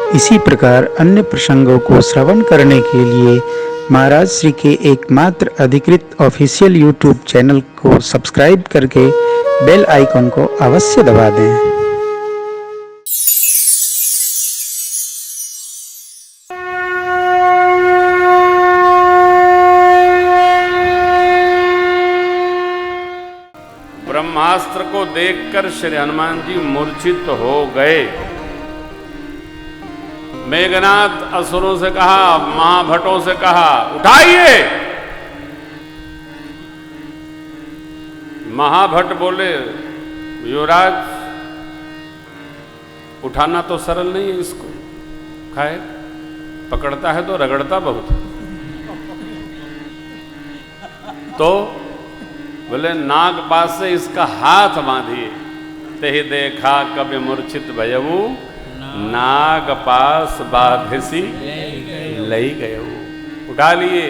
इसी प्रकार अन्य प्रसंगों को श्रवण करने के लिए महाराज श्री के एकमात्र अधिकृत ऑफिशियल यूट्यूब चैनल को सब्सक्राइब करके बेल आइकन को अवश्य दबा दें। ब्रह्मास्त्र को देखकर श्री हनुमान जी मूर्छित हो गए। मेघनाथ असुरों से कहा, महाभटों से कहा, उठाइए। महाभट बोले, युवराज उठाना तो सरल नहीं है, इसको खाए पकड़ता है तो रगड़ता बहुत। तो बोले, नागपाश से इसका हाथ बांधिए। तेहि देखा कभी मूर्छित भयऊ, नागपाश बाधिसी लई गयऊ। उठा लिए।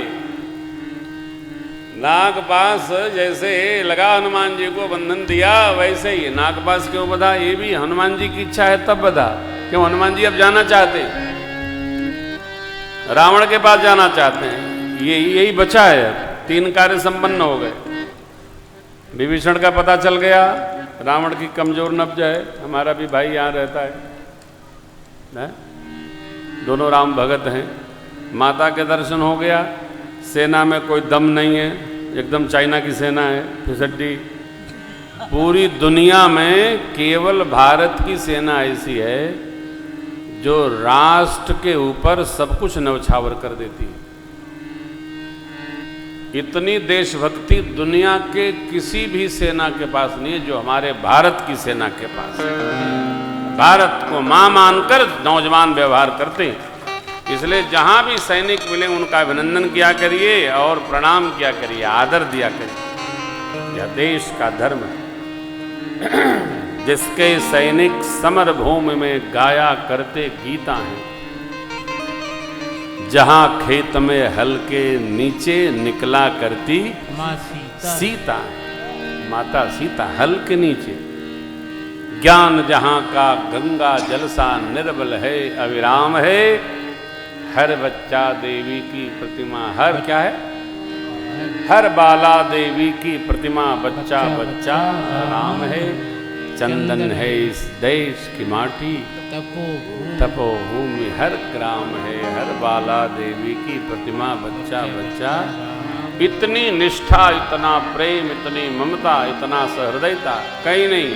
नागपाश जैसे लगा हनुमान जी को बंधन दिया, वैसे ही नागपाश क्यों बधा, ये भी हनुमान जी की इच्छा है तब बधा। क्यों? हनुमान जी अब जाना चाहते हैं, रावण के पास जाना चाहते हैं। यही बचा है, 3 कार्य संपन्न हो गए। विभीषण का पता चल गया, रावण की कमजोर नब्ज है, हमारा भी भाई यहाँ रहता है, दोनों राम भगत हैं। माता के दर्शन हो गया। सेना में कोई दम नहीं है, एकदम चाइना की सेना है, फिसड्डी। पूरी दुनिया में केवल भारत की सेना ऐसी है जो राष्ट्र के ऊपर सब कुछ न्यौछावर कर देती है। इतनी देशभक्ति दुनिया के किसी भी सेना के पास नहीं है जो हमारे भारत की सेना के पास है। भारत को मां मानकर नौजवान व्यवहार करते हैं। इसलिए जहां भी सैनिक मिले उनका अभिनंदन किया करिए और प्रणाम किया करिए, आदर दिया करिए। यह देश का धर्म है। जिसके सैनिक समर भूमि में गाया करते गीता हैं, जहां खेत में हल के नीचे निकला करती सीता, माता सीता हल के नीचे। ज्ञान जहां का गंगा जल सा निर्मल है, अविराम है। हर बच्चा देवी की प्रतिमा, हर क्या है, हर बाला देवी की प्रतिमा, बच्चा बच्चा राम है। चंदन है इस देश की माटी, तपोभूमि हर ग्राम है। हर बाला देवी की प्रतिमा, बच्चा बच्चा। इतनी निष्ठा, इतना प्रेम, इतनी ममता, इतना सहृदयता कहीं नहीं।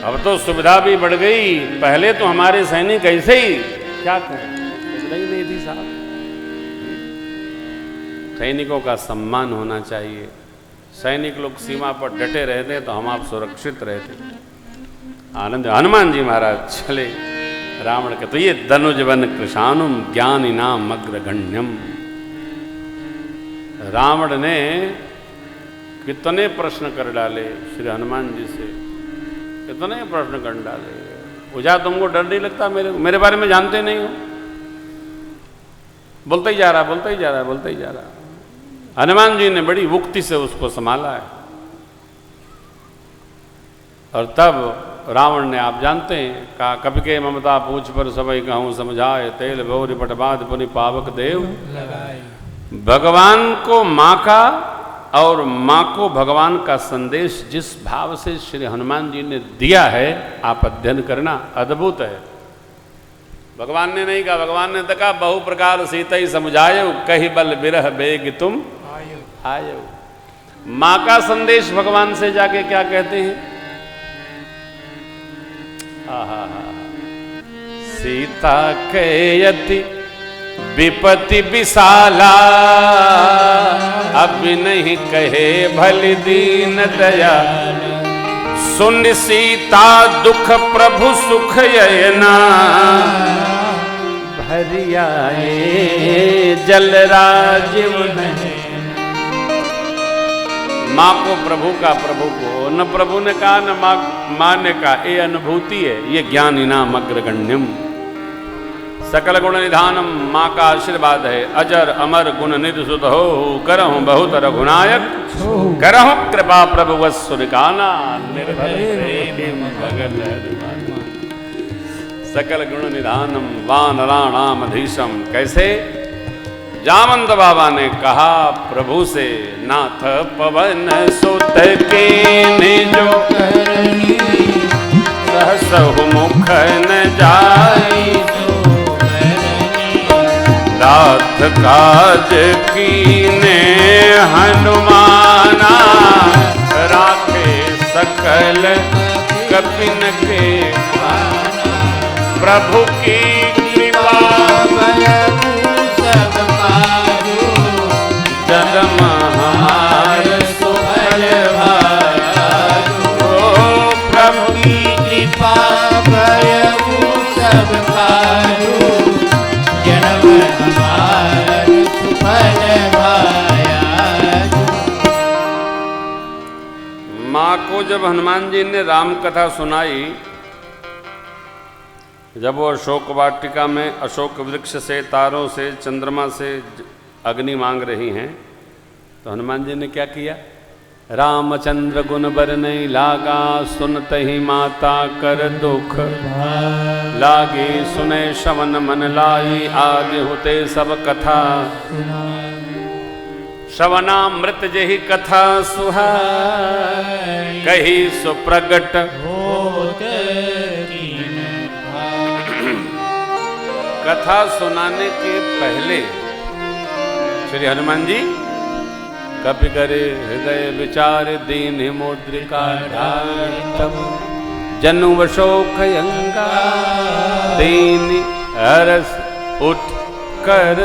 अब तो सुविधा भी बढ़ गई। पहले तो हमारे सैनिक ऐसे ही, क्या करें, सुविधा ही नहीं थी साहब। सैनिकों का सम्मान होना चाहिए। सैनिक लोग सीमा पर डटे रहते तो हम आप सुरक्षित रहते। आनंद। हनुमान जी महाराज चले रावण के, तो ये धनुजवन कृशानुम ज्ञानिनाम अग्रगण्यम। रावण ने कितने प्रश्न कर डाले श्री हनुमान जी से, कितने प्रश्न कर डाले। पूछा, तुमको डर नहीं लगता मेरे बारे में जानते नहीं हो? बोलता ही जा रहा, बोलता ही जा रहा, बोलता ही जा रहा। हनुमान जी ने बड़ी मुक्ति से उसको संभाला है। और तब रावण ने, आप जानते हैं, कहा, कभी के ममता पूछ पर सबई कहूँ समझाए, तेल भौरी पटबाद पुनि पावक देव लगाए। भगवान को माँ का और माँ को भगवान का संदेश जिस भाव से श्री हनुमान जी ने दिया है, आप अध्ययन करना, अद्भुत है। भगवान ने नहीं कहा, भगवान ने तो कहा, बहु प्रकार सीता ही समझायो, कही बल बिरह बेग तुम आयो। माँ का संदेश भगवान से जाके क्या कहते हैं? आहा, सीता के यति विपति विशाला, अब नहीं कहे भली दीन दया। सुन सीता दुख प्रभु सुख ययना, भरियाए जल राजीव नहीं। माँ को प्रभु का, प्रभु को न प्रभु ने कहा न माँ ने कहा। ये अनुभूति है, ये ज्ञान इनाम अग्रगण्यम। सकल गुण निधानम, माँ का आशीर्वाद है। अजर अमर गुण निधि सुत हो, करहु बहुत रघुनायक, करहु कृपा प्रभु वत्सुनिकाना, निर्भय प्रेम भगत। सकल गुण निधानम वानराणामधीशम। कैसे? जामंत बाबा ने कहा प्रभु से, नाथ पवन सुत के निजो करनी सहसहु मुख न जाई, दात काज कीने हनुमाना, राखे सकल कपिन के प्रभु की कृपा सब काजू जग महार सुभय भाजू। प्रभु की कृपा भयऊ सब काजू जन्म हमार सुफल भायाजू। माँ को जब हनुमान जी ने राम कथा सुनाई, जब वो अशोक वाटिका में अशोक वृक्ष से, तारों से, चंद्रमा से अग्नि मांग रही हैं, तो हनुमान जी ने क्या किया? रामचंद्र गुण बरनई लागा, सुनत ही माता कर दुख लागे, सुने श्रवण मन लाई, आदि होते सब कथा, श्रवणामृत जही कथा सुहाई, कही सुप्रगट कथा सुनाने के पहले श्री हनुमान जी कपि करे हृदय विचार, दीन मुद्रिका ढाल, तब जनु शोक अंगा, दीन हरस उठ कर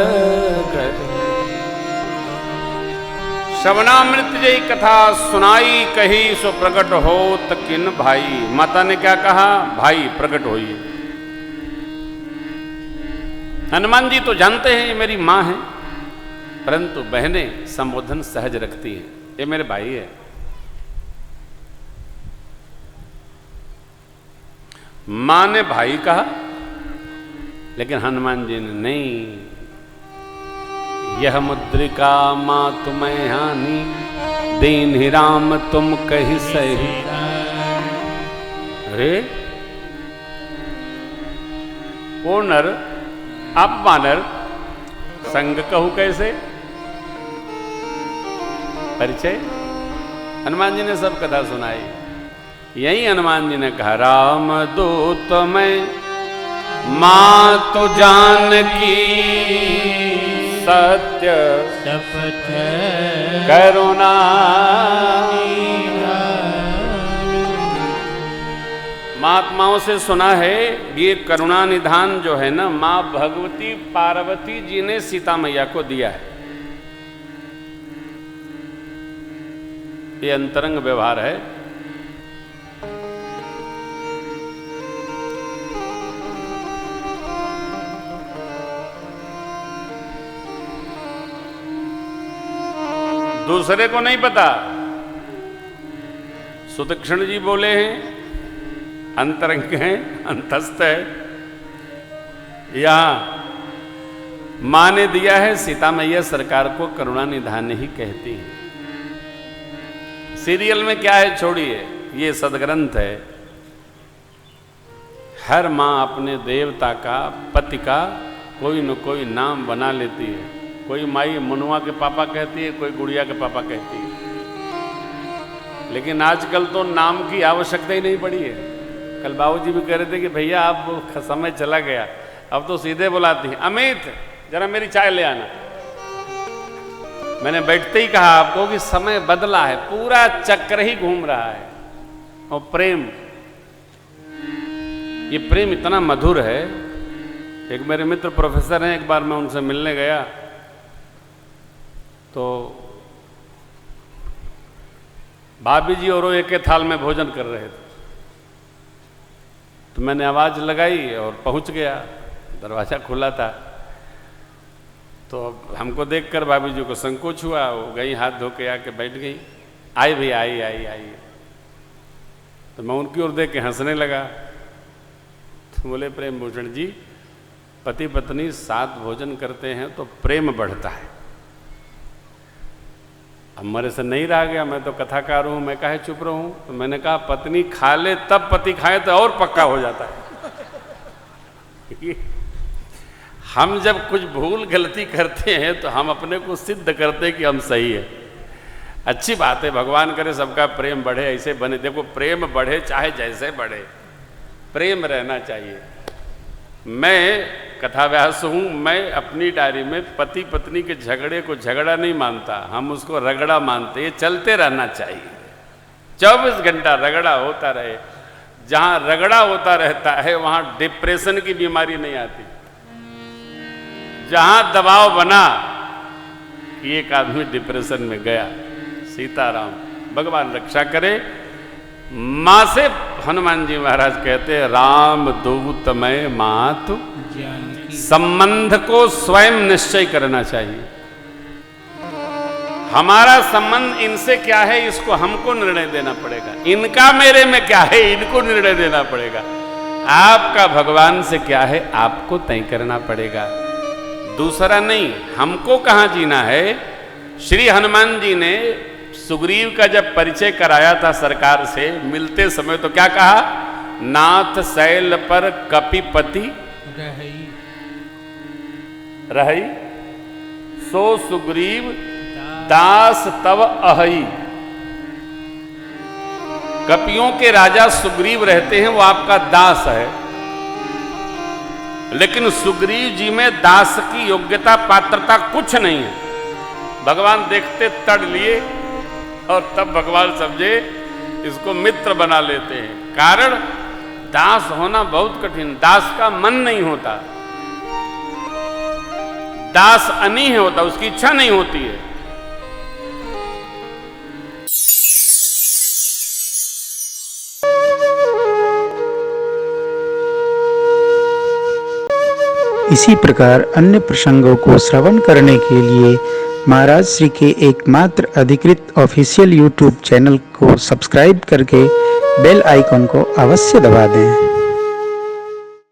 श्रवणामृत जय कथा सुनाई, कही सो प्रकट हो तकिन भाई। माता ने क्या कहा? भाई प्रकट होइए। हनुमान जी तो जानते हैं ये मेरी माँ है, परंतु बहनें संबोधन सहज रखती हैं, ये मेरे भाई है। माँ ने भाई कहा, लेकिन हनुमान जी ने नहीं। यह मुद्रिका माँ तुम्हें हानि, दीन ही राम तुम कही सही। अरे ओ नर आप वानर, संग कहूं कैसे? परिचय हनुमान जी ने सब कथा सुनाई। यही हनुमान जी ने कहा, राम दूत मैं माँ तो जानकी, सत्य शपथ करुणा। महात्माओं से सुना है ये करुणा निधान जो है ना, माँ भगवती पार्वती जी ने सीता मैया को दिया है। ये अंतरंग व्यवहार है। दूसरे को नहीं पता। सुदक्षिण जी बोले हैं अंतरंग है, अंतस्थ है। यहां मां ने दिया है, सीता मैया सरकार को करुणा निधान ही कहती है। सीरियल में क्या है छोड़िए, ये सदग्रंथ है। हर मां अपने देवता का, पति का कोई न कोई नाम बना लेती है। कोई माई मनुआ के पापा कहती है, कोई गुड़िया के पापा कहती है। लेकिन आजकल तो नाम की आवश्यकता ही नहीं पड़ी है। कल बाबूजी भी कह रहे थे कि भैया आप समय चला गया, अब तो सीधे बुलाती हैं, अमित जरा मेरी चाय ले आना। मैंने बैठते ही कहा आपको कि समय बदला है, पूरा चक्र ही घूम रहा है। और प्रेम, ये प्रेम इतना मधुर है। एक मेरे मित्र प्रोफेसर हैं, एक बार मैं उनसे मिलने गया तो भाभी जी और वो एक ही थाल में भोजन कर रहे थे। तो मैंने आवाज़ लगाई और पहुंच गया, दरवाज़ा खुला था। तो हमको देखकर भाभी जी को संकोच हुआ, वो गई हाथ धो के आके बैठ गई। आई भी आई आई आई तो मैं उनकी ओर देख के हंसने लगा। तो बोले प्रेम भूषण जी, पति पत्नी साथ भोजन करते हैं तो प्रेम बढ़ता है। अब मेरे से नहीं रहा गया, मैं तो कथाकार हूँ, मैं काहे चुप रहूँ। तो मैंने कहा पत्नी खा ले तब पति खाए तो और पक्का हो जाता है। हम जब कुछ भूल गलती करते हैं तो हम अपने को सिद्ध करते हैं कि हम सही है। अच्छी बात है, भगवान करे सबका प्रेम बढ़े, ऐसे बने। देखो प्रेम बढ़े चाहे जैसे बढ़े, प्रेम रहना चाहिए। मैं कथाव्यास हूँ, मैं अपनी डायरी में पति पत्नी के झगड़े को झगड़ा नहीं मानता, हम उसको रगड़ा मानते। ये चलते रहना चाहिए, 24 घंटा रगड़ा होता रहे। जहाँ रगड़ा होता रहता है वहाँ डिप्रेशन की बीमारी नहीं आती। जहाँ दबाव बना कि एक आदमी डिप्रेशन में गया, सीताराम, भगवान रक्षा करे। माँ से हनुमान जी महाराज कहते हैं, राम दूत मैं मातु संबंध को स्वयं निश्चय करना चाहिए। हमारा संबंध इनसे क्या है, इसको हमको निर्णय देना पड़ेगा। इनका मेरे में क्या है, इनको निर्णय देना पड़ेगा। आपका भगवान से क्या है, आपको तय करना पड़ेगा, दूसरा नहीं। हमको कहाँ जीना है। श्री हनुमान जी ने सुग्रीव का जब परिचय कराया था सरकार से, मिलते समय तो क्या कहा, नाथ शैल पर कपिपति रही, सो सुग्रीव दास तव अहई। कपियों के राजा सुग्रीव रहते हैं, वो आपका दास है। लेकिन सुग्रीव जी में दास की योग्यता पात्रता कुछ नहीं है। भगवान देखते तड़ लिए और तब भगवान समझे इसको मित्र बना लेते हैं। कारण दास होना बहुत कठिन, दास का मन नहीं होता, दास अनीह होता, उसकी इच्छा नहीं होती है। इसी प्रकार अन्य प्रसंगों को श्रवण करने के लिए महाराज श्री के एकमात्र अधिकृत ऑफिशियल YouTube चैनल को सब्सक्राइब करके बेल आइकन को अवश्य दबा दें।